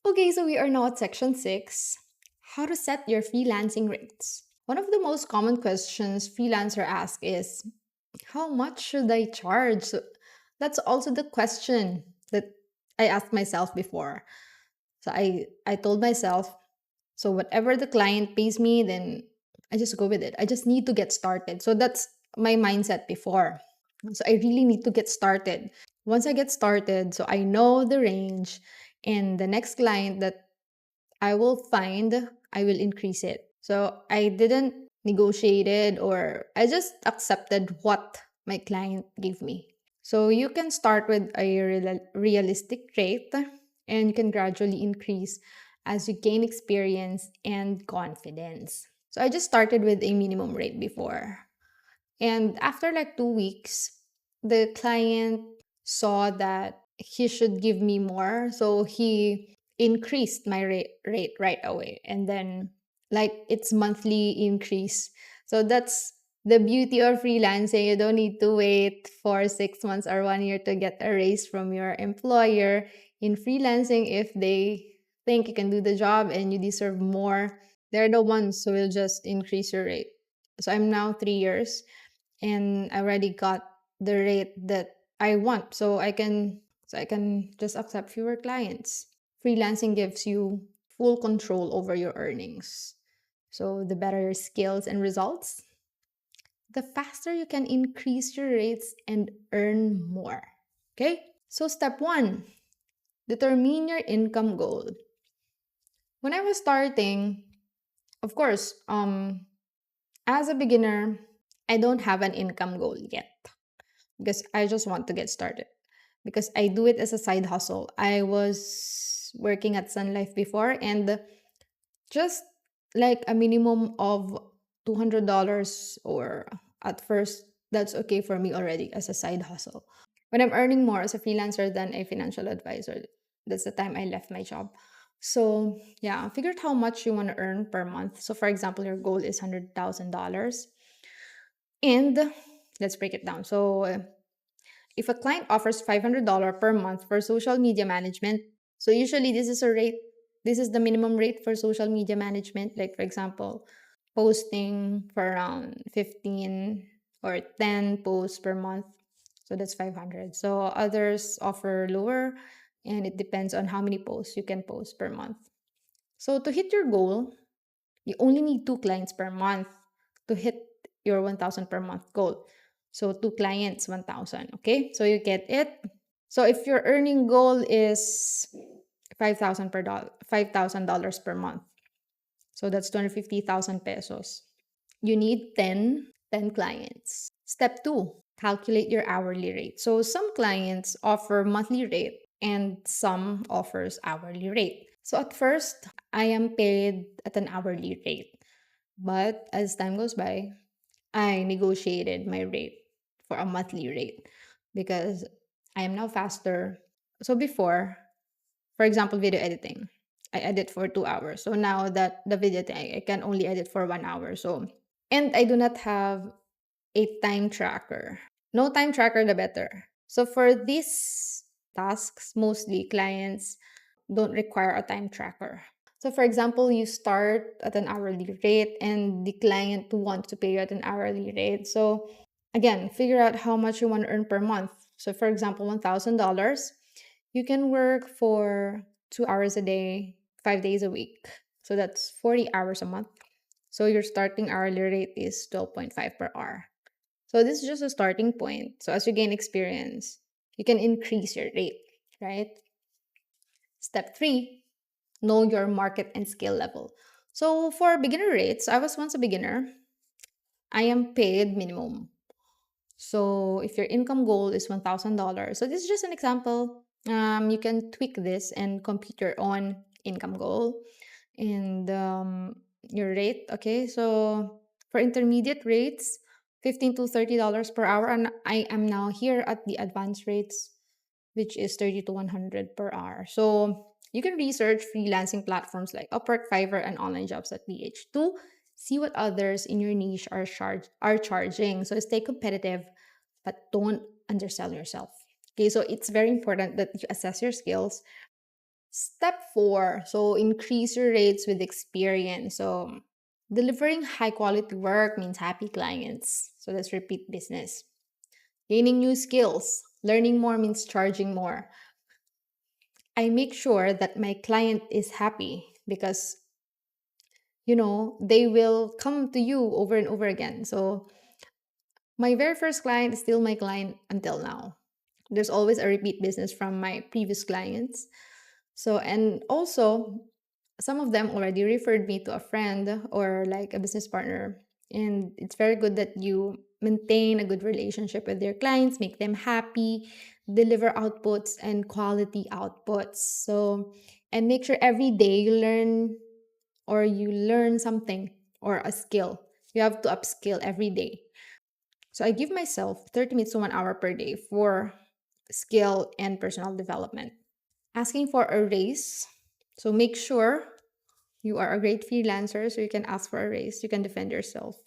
Okay, so we are now at section 6, how to set your freelancing rates. One of the most common questions freelancer ask is, how much should I charge? So that's also the question that I asked myself before. So I told myself, so whatever the client pays me, then I just go with it. I just need to get started. So that's my mindset before. So I really need to get started. Once I get started, so I know the range, and the next client that I will find, I will increase it. So I didn't negotiate it, or I just accepted what my client gave me. So you can start with a realistic rate, and you can gradually increase as you gain experience and confidence. So I just started with a minimum rate before. And after like 2 weeks, the client saw that he should give me more. So he increased my rate right away. And then, like, it's monthly increase. So that's the beauty of freelancing. You don't need to wait for 6 months or 1 year to get a raise from your employer. In freelancing, if they think you can do the job and you deserve more, they're the ones who will just increase your rate. So I'm now 3 years and I already got the rate that I want. So I can just accept fewer clients. Freelancing gives you full control over your earnings. So the better your skills and results, the faster you can increase your rates and earn more. Okay? So step 1, determine your income goal. When I was starting, of course, as a beginner, I don't have an income goal yet, because I just want to get started. Because I do it as a side hustle. I was working at Sun Life before, and just like a minimum of $200, or at first, that's okay for me already as a side hustle. When I'm earning more as a freelancer than a financial advisor, that's the time I left my job. So yeah, figure out how much you want to earn per month. So for example, your goal is $100,000. And let's break it down. So if a client offers $500 per month for social media management, so usually this is the minimum rate for social media management. Like, for example, posting for around 15 or 10 posts per month. So that's 500. So others offer lower, and it depends on how many posts you can post per month. So to hit your goal, you only need two clients per month to hit your 1,000 per month goal. So two clients, 1,000. Okay, so you get it. So if your earning goal is 5,000 per month, so that's 250,000 pesos. You need ten clients. Step 2, calculate your hourly rate. So some clients offer monthly rate and some offers hourly rate. So at first, I am paid at an hourly rate. But as time goes by, I negotiated my rate for a monthly rate because I am now faster. So before, for example, video editing, I edit for 2 hours. So now that the video thing, I can only edit for 1 hour. So, and I do not have a time tracker. No time tracker, the better. So for these tasks, mostly clients don't require a time tracker. So for example, you start at an hourly rate and the client wants to pay you at an hourly rate. So again, figure out how much you want to earn per month. So for example, $1,000, you can work for 2 hours a day, 5 days a week. So that's 40 hours a month. So your starting hourly rate is 12.5 per hour. So this is just a starting point. So as you gain experience, you can increase your rate, right? Step 3, know your market and skill level. So for beginner rates, I was once a beginner. I am paid minimum. So if your income goal is $1,000, so this is just an example. You can tweak this and compute your own income goal and your rate. Okay, so for intermediate rates, 15 to $30 per hour, and I am now here at the advanced rates, which is 30 to 100 per hour. So you can research freelancing platforms like Upwork, Fiverr, and online jobs at PH to see what others in your niche are charging. So stay competitive, but don't undersell yourself. Okay, so it's very important that you assess your skills Step four, so increase your rates with experience. So delivering high quality work means happy clients. So that's repeat business. Gaining new skills. Learning more means charging more. I make sure that my client is happy because they will come to you over and over again. So my very first client is still my client until now. There's always a repeat business from my previous clients. So, and also, some of them already referred me to a friend or like a business partner. And it's very good that you maintain a good relationship with your clients, make them happy, deliver outputs and quality outputs. So, and make sure every day you learn something or a skill. You have to upskill every day. So I give myself 30 minutes to 1 hour per day for skill and personal development. Asking for a raise. So make sure you are a great freelancer so you can ask for a raise. You can defend yourself.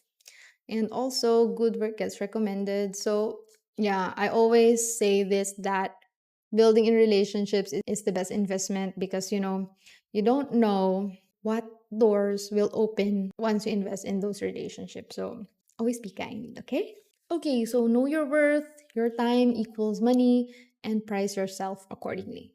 And also, good work gets recommended. So, yeah, I always say this that building in relationships is the best investment because, you don't know what doors will open once you invest in those relationships. So, always be kind, okay? Okay, so know your worth, your time equals money, and price yourself accordingly.